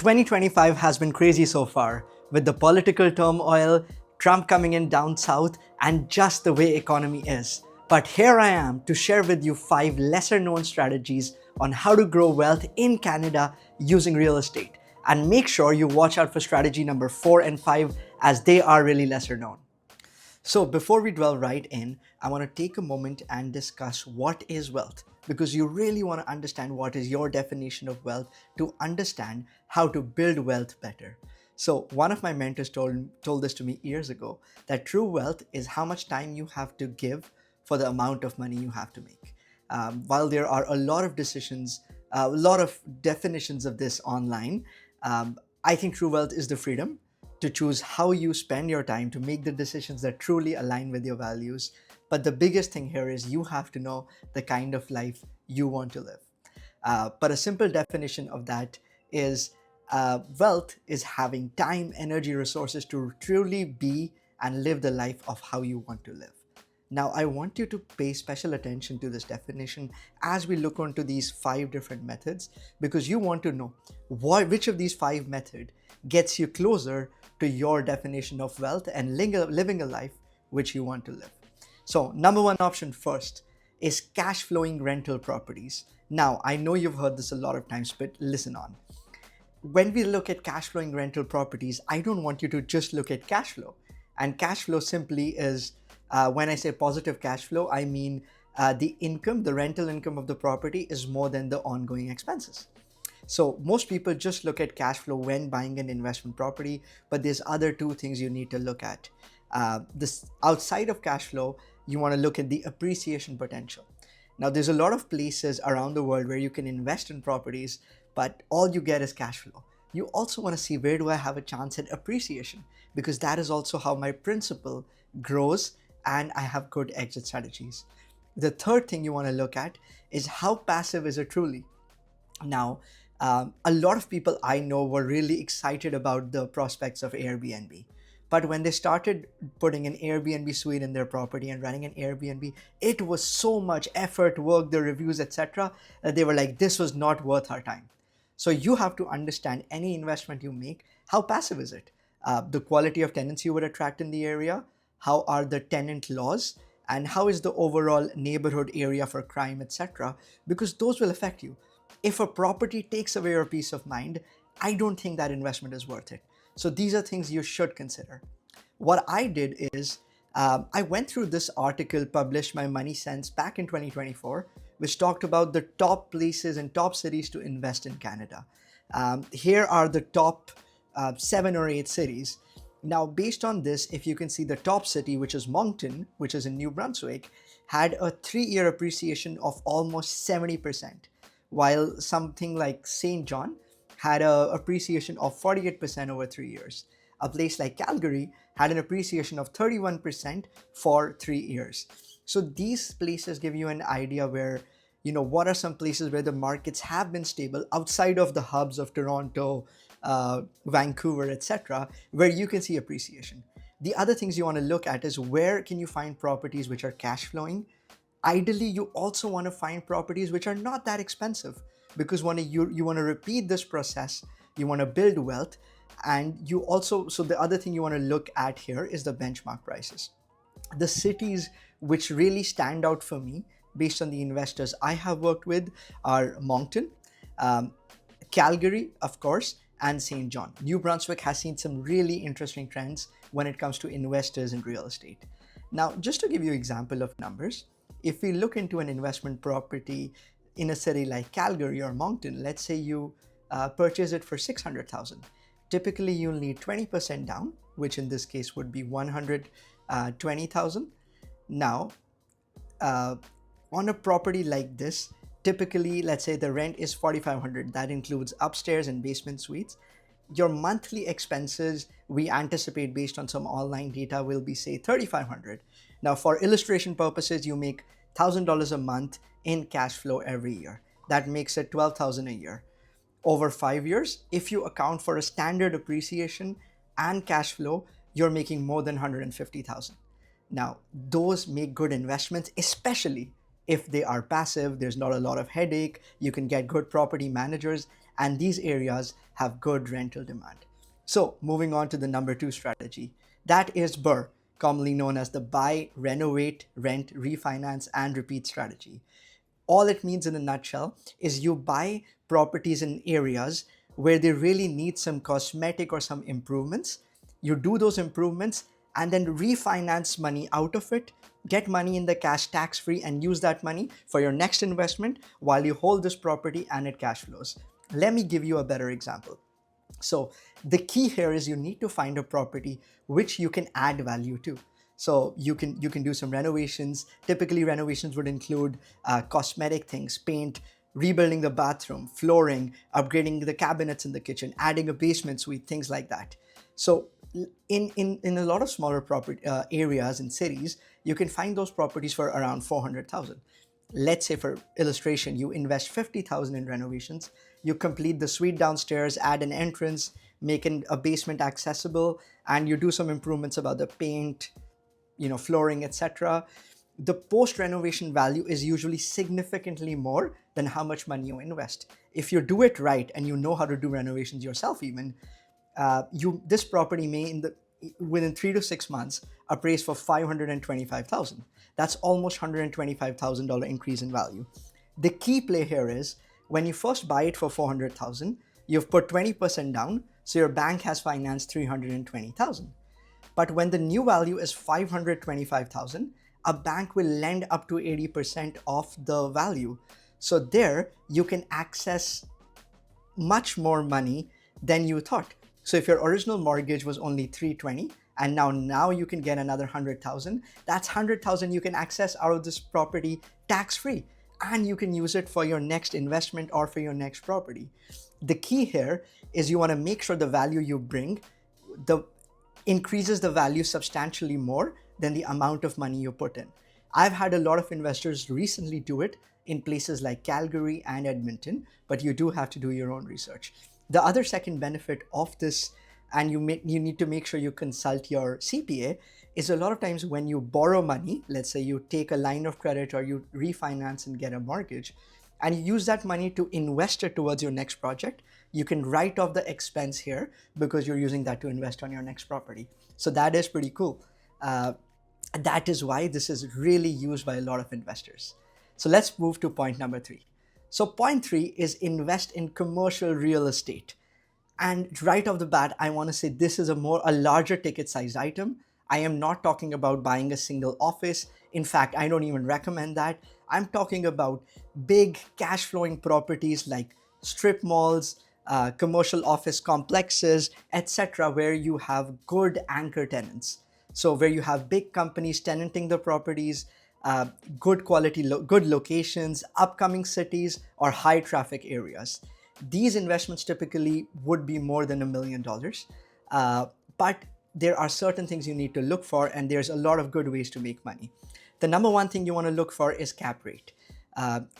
2025 has been crazy so far, with the political turmoil, Trump coming in down south, and just the way economy is. But here I am to share with you 5 lesser known strategies on how to grow wealth in Canada using real estate. And make sure you watch out for strategy number 4 and 5 as they are really lesser known. So, before we dwell right in, I want to take a moment and discuss what is wealth because you really want to understand what is your definition of wealth to understand how to build wealth better. So, one of my mentors told this to me years ago that true wealth is how much time you have to give for the amount of money you have to make. While there are a lot of decisions, a lot of definitions of this online, I think true wealth is the freedom to choose how you spend your time to make the decisions that truly align with your values. But the biggest thing here is you have to know the kind of life you want to live. But a simple definition of that is wealth is having time, energy, resources to truly be and live the life of how you want to live. Now, I want you to pay special attention to this definition as we look onto these 5 different methods because you want to know which of these 5 methods gets you closer to your definition of wealth and living a life which you want to live. So, number 1 option first is cash flowing rental properties. Now, I know you've heard this a lot of times, but listen on. When we look at cash flowing rental properties, I don't want you to just look at cash flow. And cash flow simply is when I say positive cash flow, I mean the income, the rental income of the property is more than the ongoing expenses. So most people just look at cash flow when buying an investment property, but there's other 2 things you need to look at. This outside of cash flow, you want to look at the appreciation potential. Now, there's a lot of places around the world where you can invest in properties, but all you get is cash flow. You also want to see where do I have a chance at appreciation, because that is also how my principal grows and I have good exit strategies. The third thing you want to look at is how passive is it truly. Now, a lot of people I know were really excited about the prospects of Airbnb. But when they started putting an Airbnb suite in their property and running an Airbnb, it was so much effort, work, the reviews, etc., that they were like, this was not worth our time. So you have to understand any investment you make, how passive is it? The quality of tenants you would attract in the area, how are the tenant laws, and how is the overall neighborhood area for crime, etc., because those will affect you. If a property takes away your peace of mind, I don't think that investment is worth it. So these are things you should consider. What I did is I went through this article published by Money Sense back in 2024, which talked about the top places and top cities to invest in Canada. Here are the top 7 or 8 cities. Now, based on this, if you can see the top city, which is Moncton, which is in New Brunswick, had a 3-year appreciation of almost 70%, while something like St. John had an appreciation of 48% over 3 years. A place like Calgary had an appreciation of 31% for 3 years. So these places give you an idea where, what are some places where the markets have been stable outside of the hubs of Toronto, Vancouver, etc., where you can see appreciation. The other things you want to look at is where can you find properties which are cash flowing. Ideally, you also want to find properties which are not that expensive because you want to repeat this process, you want to build wealth, and so the other thing you want to look at here is the benchmark prices. The cities which really stand out for me based on the investors I have worked with are Moncton, Calgary, of course, and St. John. New Brunswick has seen some really interesting trends when it comes to investors in real estate. Now, just to give you an example of numbers, if we look into an investment property in a city like Calgary or Moncton, let's say you purchase it for $600,000. Typically, you'll need 20% down, which in this case would be $120,000. Now, on a property like this, typically, let's say the rent is $4,500. That includes upstairs and basement suites. Your monthly expenses, we anticipate based on some online data, will be say $3,500. Now, for illustration purposes, you make $1,000 a month in cash flow every year. That makes it $12,000 a year. Over 5 years, if you account for a standard appreciation and cash flow, you're making more than $150,000. Now, those make good investments, especially if they are passive. There's not a lot of headache. You can get good property managers, and these areas have good rental demand. So, moving on to the number two strategy, that is BRRRR, commonly known as the buy, renovate, rent, refinance, and repeat strategy. All it means in a nutshell is you buy properties in areas where they really need some cosmetic or some improvements. You do those improvements and then refinance money out of it, get money in the cash tax free, and use that money for your next investment while you hold this property and it cash flows. Let me give you a better example. So the key here is you need to find a property which you can add value to. So you can do some renovations. Typically, renovations would include cosmetic things, paint, rebuilding the bathroom, flooring, upgrading the cabinets in the kitchen, adding a basement suite, things like that. So in a lot of smaller property areas in cities, you can find those properties for around 400,000. Let's say for illustration, you invest 50,000 in renovations, you complete the suite downstairs, add an entrance, make a basement accessible, and you do some improvements about the paint, flooring, etc. The post renovation value is usually significantly more than how much money you invest. If you do it right and you know how to do renovations yourself, even this property may within 3 to 6 months appraise for 525,000. That's almost $125,000 increase in value. The key play here is when you first buy it for 400,000, you've put 20% down, so your bank has financed 320,000. But when the new value is 525,000, a bank will lend up to 80% of the value. So there you can access much more money than you thought. So if your original mortgage was only 320 and now you can get another 100,000, that's 100,000 you can access out of this property tax free, and you can use it for your next investment or for your next property. The key here is you want to make sure the value you bring increases the value substantially more than the amount of money you put in. I've had a lot of investors recently do it in places like Calgary and Edmonton, but you do have to do your own research. The other second benefit of this, and you need to make sure you consult your CPA, is a lot of times when you borrow money, let's say you take a line of credit or you refinance and get a mortgage, and you use that money to invest it towards your next project, you can write off the expense here because you're using that to invest on your next property. So that is pretty cool. That is why this is really used by a lot of investors. So let's move to point number three. So point three is invest in commercial real estate. And right off the bat, I want to say this is a larger ticket size item. I am not talking about buying a single office. In fact, I don't even recommend that. I'm talking about big cash flowing properties like strip malls, commercial office complexes, etc., where you have good anchor tenants. So where you have big companies tenanting the properties, good quality, good locations, upcoming cities, or high traffic areas. These investments typically would be more than $1 million, but there are certain things you need to look for, and there's a lot of good ways to make money. The number one thing you want to look for is cap rate.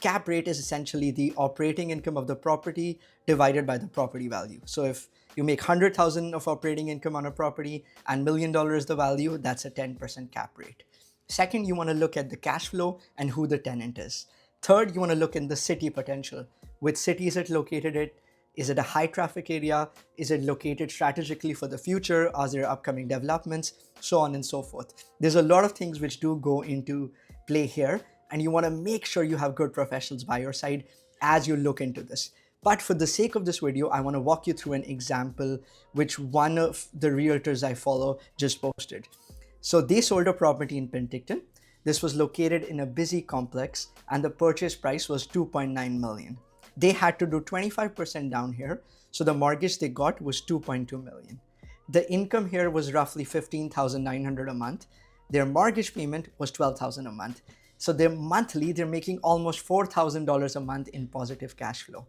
Cap rate is essentially the operating income of the property divided by the property value. So if you make 100,000 of operating income on a property and $1 million is the value, that's a 10% cap rate. Second, you want to look at the cash flow and who the tenant is. Third, you want to look in the city potential. Which city is it located at? Is it a high traffic area? Is it located strategically for the future? Are there upcoming developments? So on and so forth. There's a lot of things which do go into play here, and you want to make sure you have good professionals by your side as you look into this. But for the sake of this video, I want to walk you through an example which one of the realtors I follow just posted. So they sold a property in Penticton. This was located in a busy complex and the purchase price was 2.9 million. They had to do 25% down here, so the mortgage they got was 2.2 million. The income here was roughly 15,900 a month. Their mortgage payment was 12,000 a month. So they're making almost $4,000 a month in positive cash flow.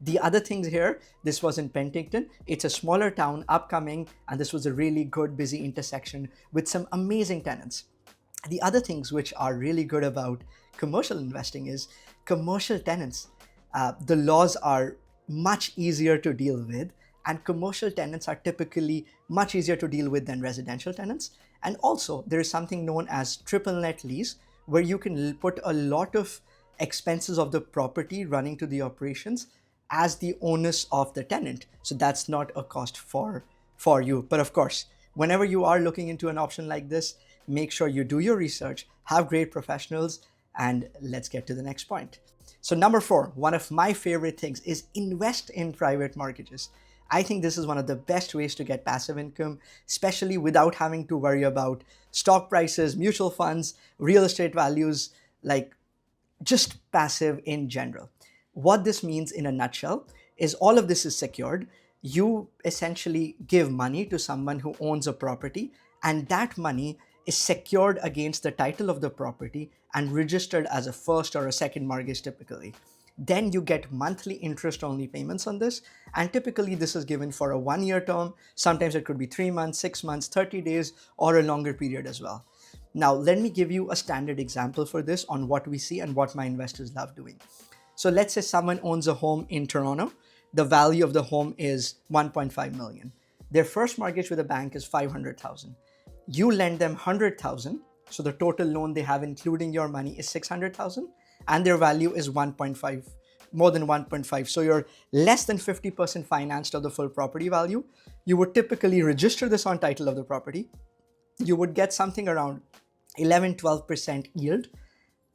The other things here, this was in Penticton. It's a smaller town, upcoming, and this was a really good, busy intersection with some amazing tenants. The other things which are really good about commercial investing is commercial tenants. The laws are much easier to deal with, and commercial tenants are typically much easier to deal with than residential tenants. And also, there is something known as triple net lease, where you can put a lot of expenses of the property running to the operations as the onus of the tenant. So that's not a cost for you. But of course, whenever you are looking into an option like this, make sure you do your research, have great professionals, and let's get to the next point. So number 4, one of my favorite things is invest in private mortgages. I think this is one of the best ways to get passive income, especially without having to worry about stock prices, mutual funds, real estate values, like just passive in general. What this means in a nutshell is all of this is secured. You essentially give money to someone who owns a property, and that money is secured against the title of the property and registered as a first or a second mortgage typically. Then you get monthly interest only payments on this, and typically this is given for a 1 year term. Sometimes it could be 3 months, 6 months, 30 days, or a longer period as well. Now, let me give you a standard example for this on what we see and what my investors love doing. So let's say someone owns a home in Toronto. The value of the home is 1.5 million. Their first mortgage with a bank is 500,000. You lend them 100,000. So the total loan they have, including your money, is 600,000, and their value is 1.5, more than 1.5. So you're less than 50% financed of the full property value. You would typically register this on title of the property. You would get something around 11-12% yield,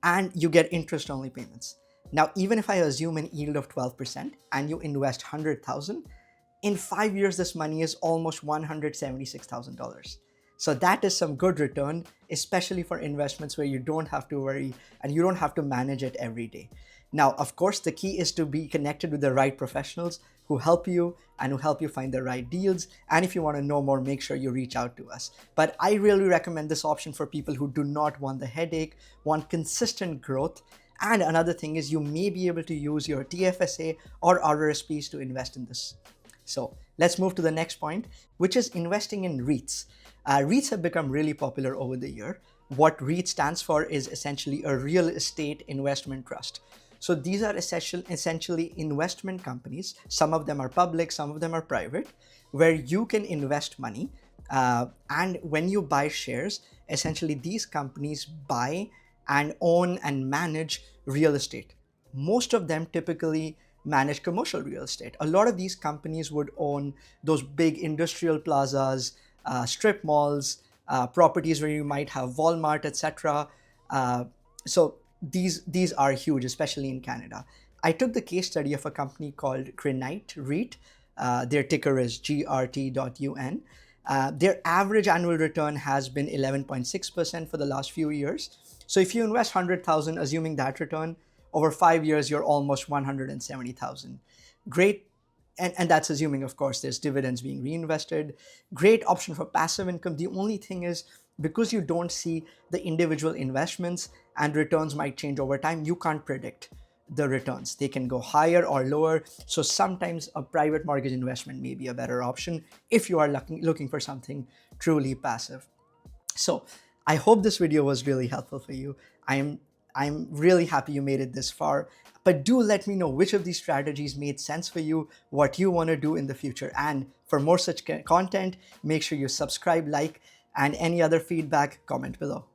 and you get interest only payments. Now, even if I assume an yield of 12% and you invest 100,000, in 5 years, this money is almost $176,000. So that is some good return, especially for investments where you don't have to worry and you don't have to manage it every day. Now, of course, the key is to be connected with the right professionals who help you and who help you find the right deals. And if you want to know more, make sure you reach out to us. But I really recommend this option for people who do not want the headache, want consistent growth. And another thing is you may be able to use your TFSA or RRSPs to invest in this. So let's move to the next point, which is investing in REITs. REITs have become really popular over the year. What REIT stands for is essentially a real estate investment trust. So these are essentially investment companies. Some of them are public, some of them are private, where you can invest money. And when you buy shares, essentially these companies buy and own and manage real estate. Most of them typically manage commercial real estate. A lot of these companies would own those big industrial plazas, strip malls, properties where you might have Walmart, etc. So these are huge, especially in Canada. I took the case study of a company called Granite REIT. Their ticker is GRT.UN. Their average annual return has been 11.6% for the last few years. So if you invest 100,000, assuming that return, over 5 years, you're almost 170,000. Great. And that's assuming, of course, there's dividends being reinvested. Great option for passive income. The only thing is, because you don't see the individual investments and returns might change over time, you can't predict the returns. They can go higher or lower. So sometimes a private mortgage investment may be a better option if you are looking for something truly passive. So I hope this video was really helpful for you. I'm really happy you made it this far, but do let me know which of these strategies made sense for you, what you want to do in the future. And for more such content, make sure you subscribe, like, and any other feedback, comment below.